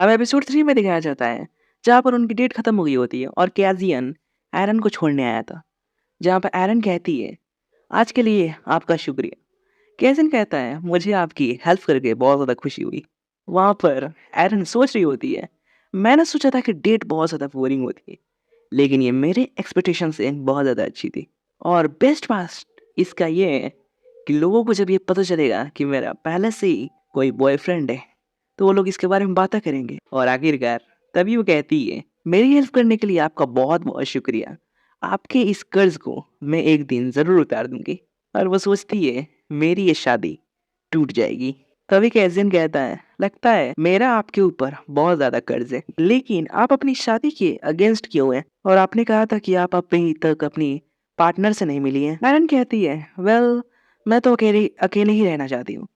अब एपिसोड 3 में दिखाया जाता है, जहाँ पर उनकी डेट खत्म हो गई होती है और कैज़ियन एरन को छोड़ने आया था। जहाँ पर एरन कहती है, "आज के लिए आपका शुक्रिया।" कैज़ियन कहता है, "मुझे आपकी हेल्प करके बहुत ज़्यादा खुशी हुई।" वहाँ पर एरन सोच रही होती है, "मैंने सोचा था कि डेट बहुत ज़्यादा बोरिंग होती है, लेकिन ये मेरे एक्सपेक्टेशन से बहुत ज़्यादा अच्छी थी।" और बेस्ट पार्ट इसका ये है कि लोगों को जब ये पता चलेगा कि मेरा पहले से ही कोई बॉयफ्रेंड है, तो वो लोग इसके बारे में बातें करेंगे और आखिरकार तभी वो कहती है, "मेरी हेल्प करने के लिए आपका बहुत-बहुत शुक्रिया। आपके इस कर्ज़ को मैं एक दिन ज़रूर उतार दूँगी।" और वो सोचती है, मेरी ये शादी टूट जाएगी। तभी कैज़ियन कहता है, "लगता है मेरा आपके ऊपर बहुत ज़्यादा कर्ज़ है, लेकिन आप अपनी शादी के अगेंस्ट क्यों हैं? और आपने कहा था कि आप अभी तक अपनी पार्टनर से नहीं मिली हैं।" एरन कहती है, "वेल, मैं तो अकेले अकेले ही रहना चाहती हूँ,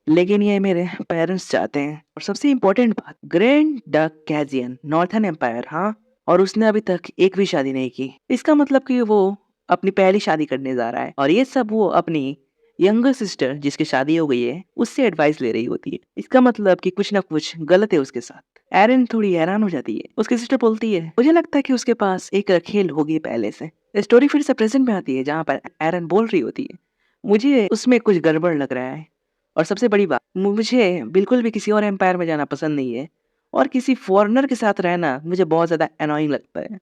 लेकिन ये मेरे पेरेंट्स चाहते हैं। और सबसे इम्पोर्टेंट बात, ग्रैंड डक कैज़ियन, नॉर्थर्न एम्पायर, हाँ? और उसने अभी तक एक भी शादी नहीं की। इसका मतलब कि वो अपनी पहली शादी करने जा रहा है और ये सब वो अपनी यंगर सिस्टर जिसकी शादी हो गई है, उससे एडवाइस ले रही होती है। इसका मतलब कि कुछ ना कुछ गलत है उसके साथ। एरन थोड़ी हैरान हो जाती है। उसकी सिस्टर बोलती है, "मुझे लगता है कि उसके पास एक रखेल होगी पहले से।" स्टोरी फिर से प्रेजेंट में आती है जहाँ पर एरन बोल रही होती है, "मुझे उसमें कुछ गड़बड़ लग रहा है। और सबसे बड़ी बात, मुझे बिल्कुल भी किसी और एम्पायर में जाना पसंद नहीं है और किसी फॉरेनर के साथ रहना मुझे बहुत ज़्यादा एनोइंग लगता है।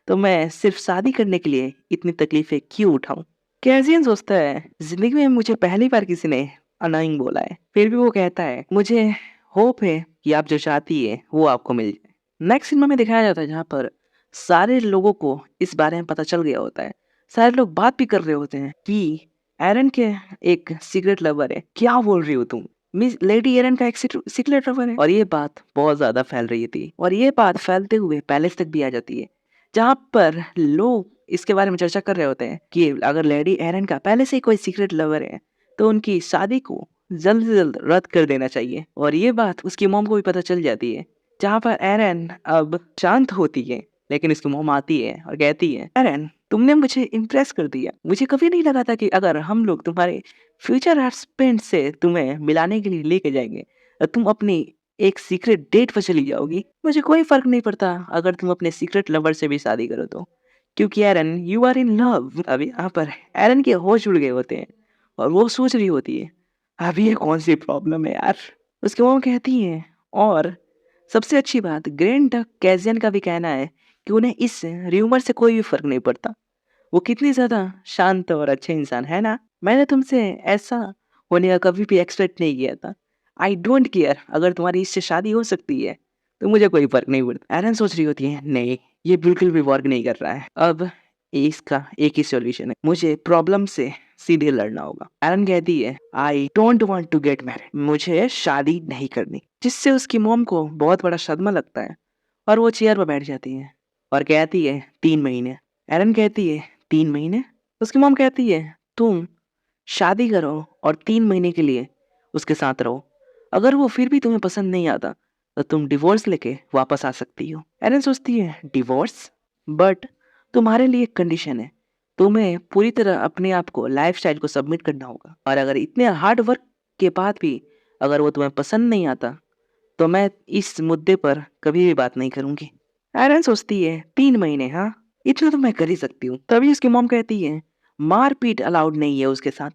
तो मैं सिर्फ शादी करने के लिए इतनी तकलीफ़ें क्यों उठाऊँ?" कैज़ियन सोचता है, ज़िंदगी में मुझे पहली बार किसी ने अनोइंग बोला है। फिर भी वो कहता है, "मुझे होप है कि आप जो चाहती है वो आपको मिल जाए।" नेक्स्ट सिनेमा में दिखाया जाता है जहाँ पर सारे लोगों को इस बारे में पता चल गया होता है। सारे लोग बात भी कर रहे होते हैं कि एरन के एक सीक्रेट लवर है। क्या बोल रही हो तुम? मिस लेडी एरन का एक सीक्रेट लवर है? और ये बात बहुत ज़्यादा फैल रही थी और ये बात फैलते हुए पैलेस तक भी आ जाती है। जहाँ पर लोग इसके बारे में चर्चा कर रहे होते हैं कि अगर लेडी एरन का पहले से ही कोई सीक्रेट लवर है, तो उनकी शादी को जल्द से जल्द रद्द कर देना चाहिए। और ये बात उसकी मॉम को भी पता चल जाती है, जहाँ पर एरन अब शांत होती है, लेकिन उसकी मॉम आती है और कहती है, "एरन, तुमने मुझे इम्प्रेस कर दिया। मुझे कभी नहीं लगा था कि अगर हम लोग तुम्हारे फ्यूचर हस्बैंड से तुम्हें मिलाने के लिए लेके जाएँगे, तुम अपनी एक सीक्रेट डेट पे चली जाओगी। मुझे कोई फ़र्क नहीं पड़ता अगर तुम अपने सीक्रेट लवर से भी शादी करो तो। क्योंकि एरन, यू आर इन लव।" अब यहाँ पर एरन के होश उड़ गए होते हैं और वो सोच रही होती है, अब ये कौन-सी प्रॉब्लम है यार? उसकी मॉम कहती हैं, और सबसे अच्छी बात, ग्रैंड डक कैज़ियन का भी कहना है कि उन्हें इस र्यूमर से कोई भी फ़र्क नहीं पड़ता। वो कितनी ज़्यादा शांत और अच्छे इंसान है ना? मैंने तुमसे ऐसा होने का कभी भी एक्सपेक्ट नहीं किया था। आई डोंट केयर, अगर तुम्हारी इससे शादी हो सकती है, तो मुझे कोई फ़र्क नहीं पड़ता। एरन सोच रही होती है, नहीं, ये बिल्कुल भी वर्क नहीं कर रहा है। अब इसका एक ही सॉल्यूशन है, मुझे प्रॉब्लम से सीधे लड़ना होगा। एरन कहती है, I don't want to get married, मुझे शादी नहीं करनी। जिससे उसकी मॉम को बहुत बड़ा सदमा लगता है और वो चेयर पर बैठ जाती है और कहती है, 3 महीने। एरन कहती है, 3 महीने? उसकी मॉम कहती है, तुम शादी करो और 3 महीने के लिए उसके साथ रहो। अगर वो फिर भी तुम्हें पसंद नहीं आता, तो तुम डिवोर्स लेके वापस आ सकती हो। एरन सोचती है, डिवोर्स? बट तुम्हारे लिए एक कंडीशन है। तुम्हें पूरी तरह अपने आप को, लाइफ़स्टाइल को सबमिट करना होगा और अगर इतने हार्ड वर्क के बाद भी अगर वो तुम्हें पसंद नहीं आता, तो मैं इस मुद्दे पर कभी भी बात नहीं करूँगी। एरन सोचती है, 3 महीने, हाँ? इतना तो मैं कर ही सकती हूँ। तभी उसकी मॉम कहती है, मारपीट अलाउड नहीं है उसके साथ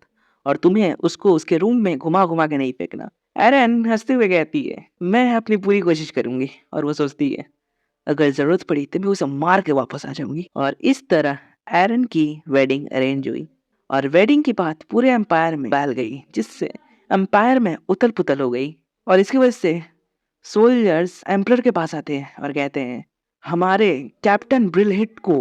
और तुम्हें उसको उसके रूम में घुमा-घुमा के नहीं फेंकना। एरन हँसते हुए कहती है, मैं अपनी पूरी कोशिश करूँगी। और वो सोचती है, अगर ज़रूरत पड़ी तो मैं उसे मार के वापस आ जाऊँगी। और इस तरह एरन की वेडिंग अरेंज हुई और वेडिंग की बात पूरे एम्पायर में फैल गई, जिससे एम्पायर में उथल-पुथल हो गई और इसकी वजह से सोल्जर्स एम्परर के पास आते हैं और कहते हैं, हमारे कैप्टन ब्रिलहिट को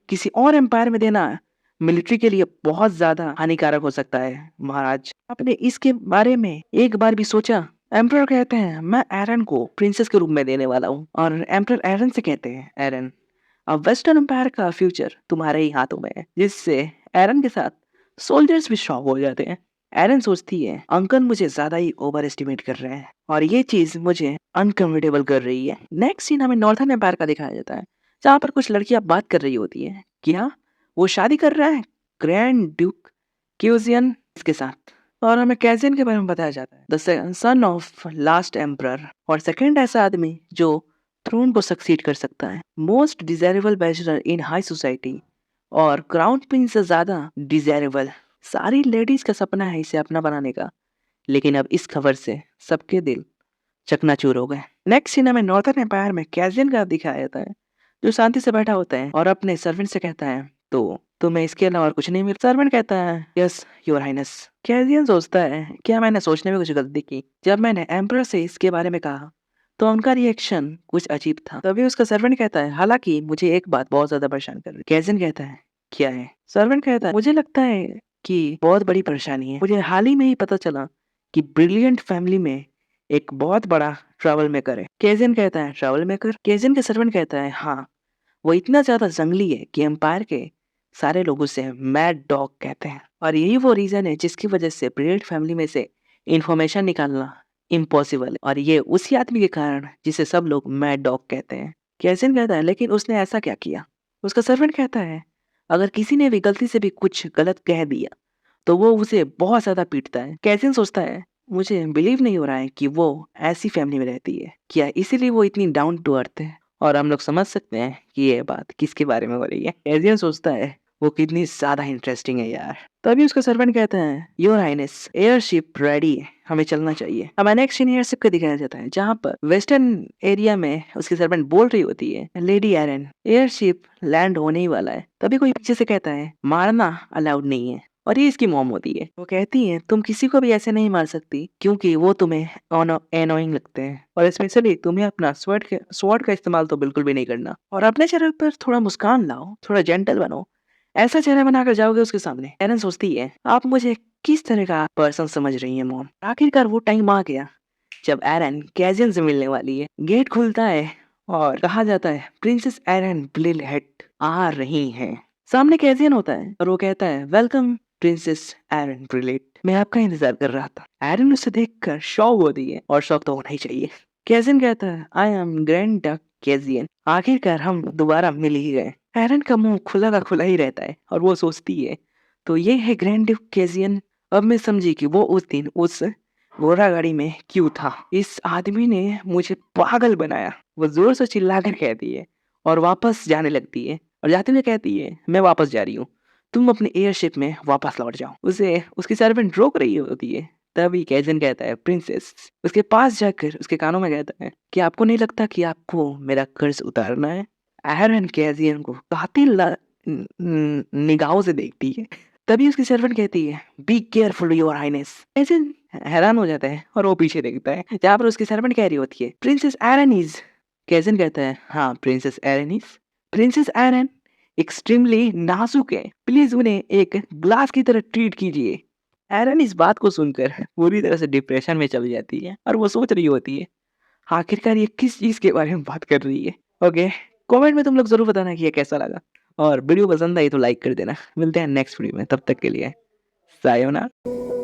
किसी और एम्पायर में देना मिलिट्री के लिए बहुत ज़्यादा हानिकारक हो सकता है महाराज। आपने इसके बारे में एक बार भी सोचा? एम्परर कहते हैं, मैं एरन को प्रिंसेस के रूप में देने वाला हूँ। और एम्परर एरन से कहते हैं, एरन, अब वेस्टर्न एम्पायर का फ्यूचर तुम्हारे ही हाथों में है। जिससे एरन के साथ सोल्जर्स भी शॉक हो जाते हैं। एरन सोचती है, अंकल मुझे ज़्यादा ही ओवर एस्टिमेट कर रहे हैं और ये चीज़ मुझे अनकम्फर्टेबल कर रही है। नेक्स्ट सीन हमें नॉर्थर्न एम्पायर का दिखाया जाता है, जहाँ पर कुछ लड़कियाँ बात कर रही होती हैं कि हाँ, वो शादी कर रहा है ग्रैंड ड्यूक क्यूजियन के साथ। और हमें कैजियन के बारे में बताया जाता है, the son of last emperor, और सेकंड ऐसा आदमी जो थ्रोन को सक्सीड कर सकता है, most desirable bachelor in high society, और क्राउन प्रिंस से ज्यादा डिजायरेबल। सारी लेडीज का सपना है इसे अपना बनाने का, लेकिन अब इस खबर से सबके दिल चकनाचूर हो गए। नेक्स्ट सीन में नॉर्थन एम्पायर में कैजियन का दिखाया जाता है, जो शांति से बैठा होता है और अपने सर्वेंट से कहता है, तो तुम्हें इसके अलावा और कुछ नहीं मिला? सर्वेंट कहता है, यस योर हाइनेस। कैजियन सोचता है, क्या मैंने सोचने में कुछ गलती की? जब मैंने एम्परर से इसके बारे में कहा तो उनका रिएक्शन कुछ अजीब था। तभी उसका सर्वेंट कहता है, हालांकि मुझे एक बात बहुत ज्यादा परेशान कर रही है। कैजियन कहता है, क्या है? सर्वेंट कहता है, मुझे लगता है कि बहुत बड़ी परेशानी है। मुझे हाल ही में ही पता चला कि ब्रिलियंट फैमिली में एक बहुत बड़ा ट्रैवल मेकर है। केजिन कहता है, ट्रैवल मेकर? केजिन के सर्वेंट कहता है, हाँ, वो इतना ज्यादा जंगली है कि एम्पायर के सारे लोग उसे मैड डॉग कहते हैं, और यही वो रीजन है जिसकी वजह से ब्रिलियंट फैमिली में से इंफॉर्मेशन निकालना इम्पॉसिबल है, और ये उसी आदमी के कारण जिसे सब लोग मैड डॉग कहते हैं। केजिन कहता है, लेकिन उसने ऐसा क्या किया? उसका सर्वेंट कहता है, अगर किसी ने भी गलती से भी कुछ गलत कह दिया तो वो उसे बहुत ज्यादा पीटता है। कैसिन सोचता है, मुझे बिलीव नहीं हो रहा है कि वो ऐसी फैमिली में रहती है, क्या इसीलिए वो इतनी डाउन टू अर्थ है? और हम लोग समझ सकते हैं कि ये बात किसके बारे में हो रही है। कैसिन सोचता है, वो कितनी ज्यादा इंटरेस्टिंग है यार। तभी उसका सर्वेंट कहता है, योर हाइनेस, एयरशिप रेडी है, हमें चलना चाहिए। हमें नेक्स्ट सीन एयरशिप का दिखाया जाता है, जहाँ पर वेस्टर्न एरिया में उसकी सर्वेंट बोल रही होती है, लेडी एरन, एयरशिप लैंड होने ही वाला है। तभी कोई पीछे से कहता है, मारना अलाउड नहीं है, और ये इसकी मॉम होती है। वो कहती है, तुम किसी को भी ऐसे नहीं मार सकती क्योंकि वो तुम्हें एनोइंग लगते हैं, और स्पेशली तुम्हें अपना स्वॉर्ड का इस्तेमाल तो बिल्कुल भी नहीं करना, और अपने चेहरे पर थोड़ा मुस्कान लाओ, थोड़ा जेंटल बनो। ऐसा चेहरा बनाकर जाओगे उसके सामने। एरन सोचती है, आप मुझे किस तरह का पर्सन समझ रही हैं मॉम? आखिरकार वो टाइम आ गया जब एरन कैजियन से मिलने वाली है। गेट खुलता है और कहा जाता है, प्रिंसेस एरन ब्लिलहेड आ रही हैं। सामने कैजियन होता है और वो कहता है, वेलकम प्रिंसेस एरन ब्रिलेट, मैं आपका इंतजार कर रहा था। एरन उसे देखकर शॉक होती है, और शॉक तो होना ही चाहिए। कैजियन कहता है, आई एम ग्रैंड डक कैजियन, आखिरकार हम दोबारा मिल ही गए। एरन का मुंह खुला का खुला ही रहता है, और वो सोचती है, तो ये है ग्रैंड ड्यूक कैजियन। अब मैं समझी कि वो उस दिन उस घोड़ा गाड़ी में क्यों था। इस आदमी ने मुझे पागल बनाया। वो जोर से चिल्लाकर कहती है और वापस जाने लगती है, और जाते हुए कहती है, मैं वापस जा रही हूँ, तुम अपने एयरशिप में वापस लौट जाओ। उसे उसकी सर्वेंट रोक रही होती है। तभी कैजन कहता है, प्रिंसेस, उसके पास जाकर उसके कानों में कहता है, कि आपको नहीं लगता कि आपको मेरा कर्ज उतारना है? एरन कैजियन को कातिल निगाहों से देखती है। तभी उसकी सर्वेंट कहती है, बी केयरफुल योर हाइनेस। कैजियन हैरान हो जाता है और वो पीछे देखता है, जहाँ पर उसकी सर्वेंट कह रही होती है, प्रिंसेस एरन इज। कैजियन कहता है, हाँ, प्रिंसेस एरन इज। प्रिंसेस एरन एक्सट्रीमली नाजुक है, प्लीज उन्हें एक ग्लास की तरह ट्रीट कीजिए। एरन इस बात को सुनकर पूरी तरह से डिप्रेशन में चली जाती है, और वो सोच रही होती है, आखिरकार ये किस चीज के बारे में बात कर रही है। ओके, कमेंट में तुम लोग जरूर बताना कि ये कैसा लगा, और वीडियो पसंद आई तो लाइक कर देना। मिलते हैं नेक्स्ट वीडियो में, तब तक के लिए सायोनारा।